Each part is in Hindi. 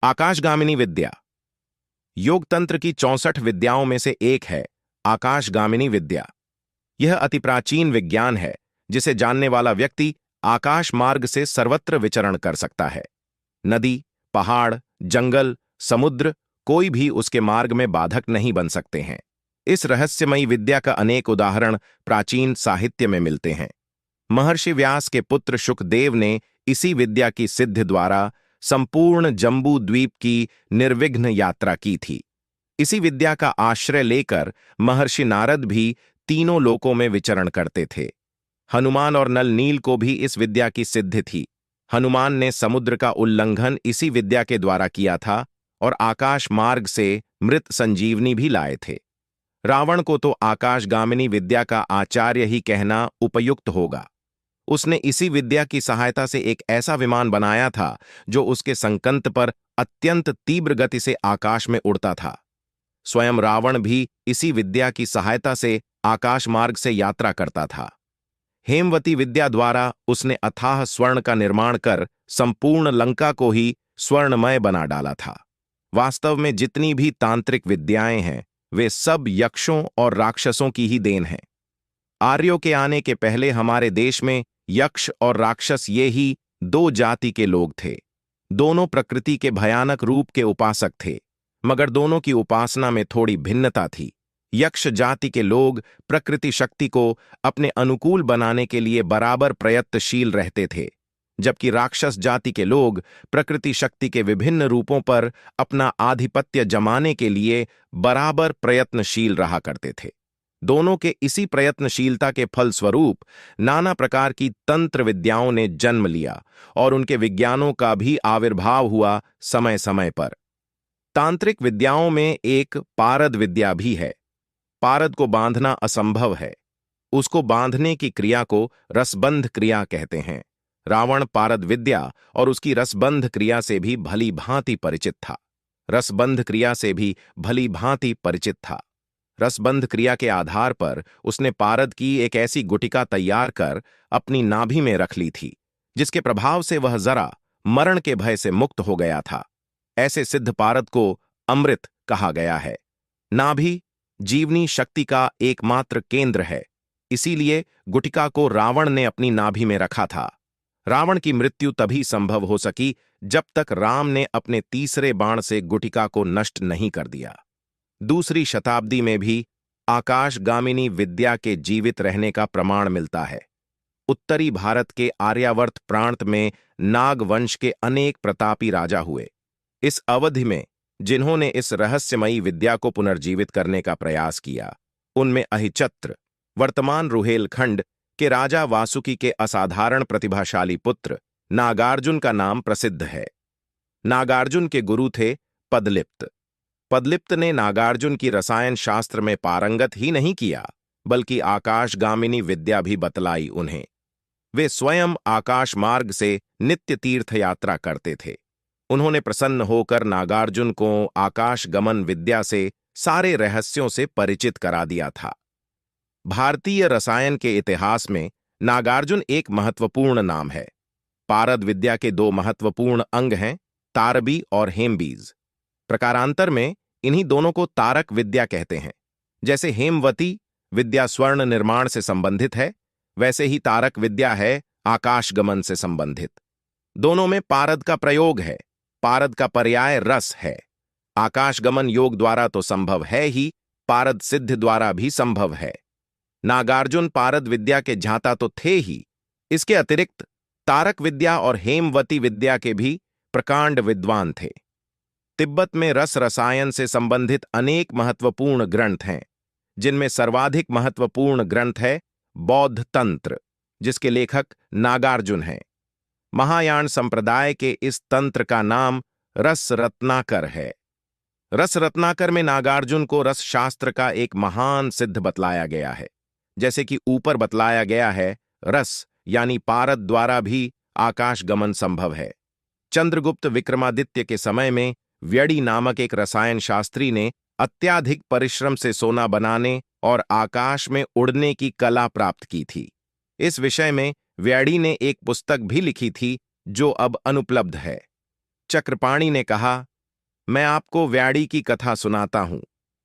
आकाशगामिनी विद्या योग तंत्र की 64 विद्याओं में से एक है आकाशगामिनी विद्या। यह अति प्राचीन विज्ञान है जिसे जानने वाला व्यक्ति आकाश मार्ग से सर्वत्र विचरण कर सकता है। नदी, पहाड़, जंगल, समुद्र कोई भी उसके मार्ग में बाधक नहीं बन सकते हैं। इस रहस्यमयी विद्या का अनेक उदाहरण प्राचीन साहित्य में मिलते हैं। महर्षि व्यास के पुत्र शुकदेव ने इसी विद्या की सिद्धि द्वारा संपूर्ण जम्बू द्वीप की निर्विघ्न यात्रा की थी। इसी विद्या का आश्रय लेकर महर्षि नारद भी तीनों लोकों में विचरण करते थे। हनुमान और नल नील को भी इस विद्या की सिद्धि थी। हनुमान ने समुद्र का उल्लंघन इसी विद्या के द्वारा किया था और आकाश मार्ग से मृत संजीवनी भी लाए थे। रावण को तो आकाशगामिनी विद्या का आचार्य ही कहना उपयुक्त होगा। उसने इसी विद्या की सहायता से एक ऐसा विमान बनाया था जो उसके संकंत पर अत्यंत तीव्र गति से आकाश में उड़ता था। स्वयं रावण भी इसी विद्या की सहायता से आकाश मार्ग से यात्रा करता था। हेमवती विद्या द्वारा उसने अथाह स्वर्ण का निर्माण कर संपूर्ण लंका को ही स्वर्णमय बना डाला था। वास्तव में जितनी भी तांत्रिक विद्याएं हैं वे सब यक्षों और राक्षसों की ही देन हैं। आर्यों के आने के पहले हमारे देश में यक्ष और राक्षस ये ही दो जाति के लोग थे। दोनों प्रकृति के भयानक रूप के उपासक थे, मगर दोनों की उपासना में थोड़ी भिन्नता थी। यक्ष जाति के लोग प्रकृति शक्ति को अपने अनुकूल बनाने के लिए बराबर प्रयत्नशील रहते थे, जबकि राक्षस जाति के लोग प्रकृति शक्ति के विभिन्न रूपों पर अपना आधिपत्य जमाने के लिए बराबर प्रयत्नशील रहा करते थे। दोनों के इसी प्रयत्नशीलता के फलस्वरूप नाना प्रकार की तंत्र विद्याओं ने जन्म लिया और उनके विज्ञानों का भी आविर्भाव हुआ समय समय पर। तांत्रिक विद्याओं में एक पारद विद्या भी है। पारद को बांधना असंभव है। उसको बांधने की क्रिया को रसबंध क्रिया कहते हैं। रावण पारद विद्या और उसकी रसबंध क्रिया से भी भली भांति परिचित था। रसबंध क्रिया से भी भली भांति परिचित था। रसबंध क्रिया के आधार पर उसने पारद की एक ऐसी गुटिका तैयार कर अपनी नाभि में रख ली थी जिसके प्रभाव से वह जरा मरण के भय से मुक्त हो गया था। ऐसे सिद्ध पारद को अमृत कहा गया है। नाभि जीवनी शक्ति का एकमात्र केंद्र है, इसीलिए गुटिका को रावण ने अपनी नाभि में रखा था। रावण की मृत्यु तभी संभव हो सकी जब तक राम ने अपने तीसरे बाण से गुटिका को नष्ट नहीं कर दिया। दूसरी शताब्दी में भी आकाशगामिनी विद्या के जीवित रहने का प्रमाण मिलता है। उत्तरी भारत के आर्यावर्त प्रांत में नाग वंश के अनेक प्रतापी राजा हुए। इस अवधि में जिन्होंने इस रहस्यमयी विद्या को पुनर्जीवित करने का प्रयास किया, उनमें अहिचत्र, वर्तमान रुहेलखंड के राजा वासुकी के असाधारण प्रतिभाशाली पुत्र नागार्जुन का नाम प्रसिद्ध है। नागार्जुन के गुरु थे पदलिप्त। पदलिप्त ने नागार्जुन की रसायन शास्त्र में पारंगत ही नहीं किया, बल्कि आकाशगामिनी विद्या भी बतलाई उन्हें। वे स्वयं आकाश मार्ग से नित्य तीर्थ यात्रा करते थे। उन्होंने प्रसन्न होकर नागार्जुन को आकाश गमन विद्या से सारे रहस्यों से परिचित करा दिया था। भारतीय रसायन के इतिहास में नागार्जुन एक महत्वपूर्ण नाम है। पारद विद्या के दो महत्वपूर्ण अंग हैं, तारबी और हेमबीज। प्रकारांतर में इन्हीं दोनों को तारक विद्या कहते हैं। जैसे हेमवती विद्या स्वर्ण निर्माण से संबंधित है, वैसे ही तारक विद्या है आकाशगमन से संबंधित। दोनों में पारद का प्रयोग है। पारद का पर्याय रस है। आकाशगमन योग द्वारा तो संभव है ही, पारद सिद्ध द्वारा भी संभव है। नागार्जुन पारद विद्या के झांता तो थे ही, इसके अतिरिक्त तारक विद्या और हेमवती विद्या के भी प्रकांड विद्वान थे। तिब्बत में रस रसायन से संबंधित अनेक महत्वपूर्ण ग्रंथ हैं, जिनमें सर्वाधिक महत्वपूर्ण ग्रंथ है बौद्ध तंत्र, जिसके लेखक नागार्जुन हैं। महायान संप्रदाय के इस तंत्र का नाम रस रत्नाकर है। रस रत्नाकर में नागार्जुन को रस शास्त्र का एक महान सिद्ध बतलाया गया है। जैसे कि ऊपर बतलाया गया है, रस यानी पारद द्वारा भी आकाश गमन संभव है। चंद्रगुप्त विक्रमादित्य के समय में व्यडी नामक एक रसायन शास्त्री ने अत्याधिक परिश्रम से सोना बनाने और आकाश में उड़ने की कला प्राप्त की थी। इस विषय में व्यडी ने एक पुस्तक भी लिखी थी जो अब अनुपलब्ध है। चक्रपाणी ने कहा मैं आपको व्याड़ी की कथा सुनाता हूं।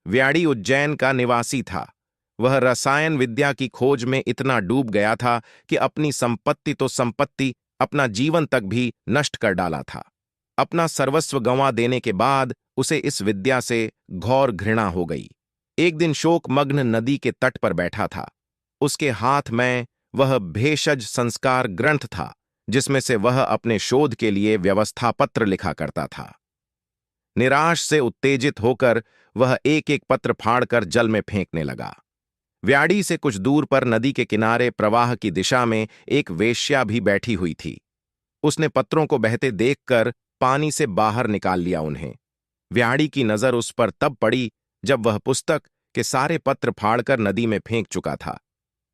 व्याड़ी उज्जैन का निवासी था। वह रसायन विद्या की खोज में इतना डूब गया था कि अपनी संपत्ति तो संपत्ति, अपना जीवन तक भी नष्ट कर डाला था। अपना सर्वस्व गंवा देने के बाद उसे इस विद्या से घोर घृणा हो गई। एक दिन शोकमग्न नदी के तट पर बैठा था। उसके हाथ में वह भेषज संस्कार ग्रंथ था, जिसमें से वह अपने शोध के लिए व्यवस्था पत्र लिखा करता था। निराश से उत्तेजित होकर वह एक एक पत्र फाड़कर जल में फेंकने लगा। व्याड़ी से कुछ दूर पर नदी के किनारे प्रवाह की दिशा में एक वेश्या भी बैठी हुई थी। उसने पत्रों को बहते देखकर पानी से बाहर निकाल लिया उन्हें। व्याड़ी की नजर उस पर तब पड़ी जब वह पुस्तक के सारे पत्र फाड़कर नदी में फेंक चुका था।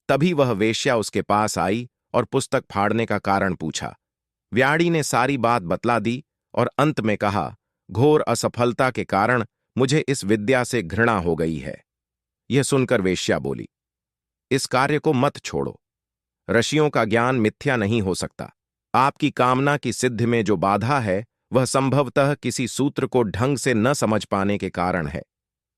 तभी वह वेश्या उसके पास आई और पुस्तक फाड़ने का कारण पूछा। व्याड़ी ने सारी बात बतला दी और अंत में कहा, घोर असफलता के कारण मुझे इस विद्या से घृणा हो गई है। यह सुनकर वेश्या बोली, इस कार्य को मत छोड़ो। ऋषियों का ज्ञान मिथ्या नहीं हो सकता। आपकी कामना की सिद्धि में जो बाधा है वह संभवतः किसी सूत्र को ढंग से न समझ पाने के कारण है।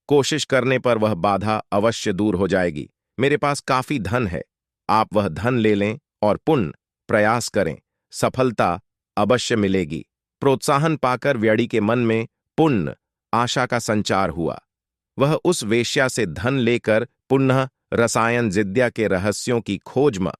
कोशिश करने पर वह बाधा अवश्य दूर हो जाएगी। मेरे पास काफी धन है, आप वह धन ले लें और पुण्य प्रयास करें, सफलता अवश्य मिलेगी। प्रोत्साहन पाकर व्याड़ी के मन में पुण्य आशा का संचार हुआ। वह उस वेश्या से धन लेकर पुनः रसायन विद्या के रहस्यों की खोज में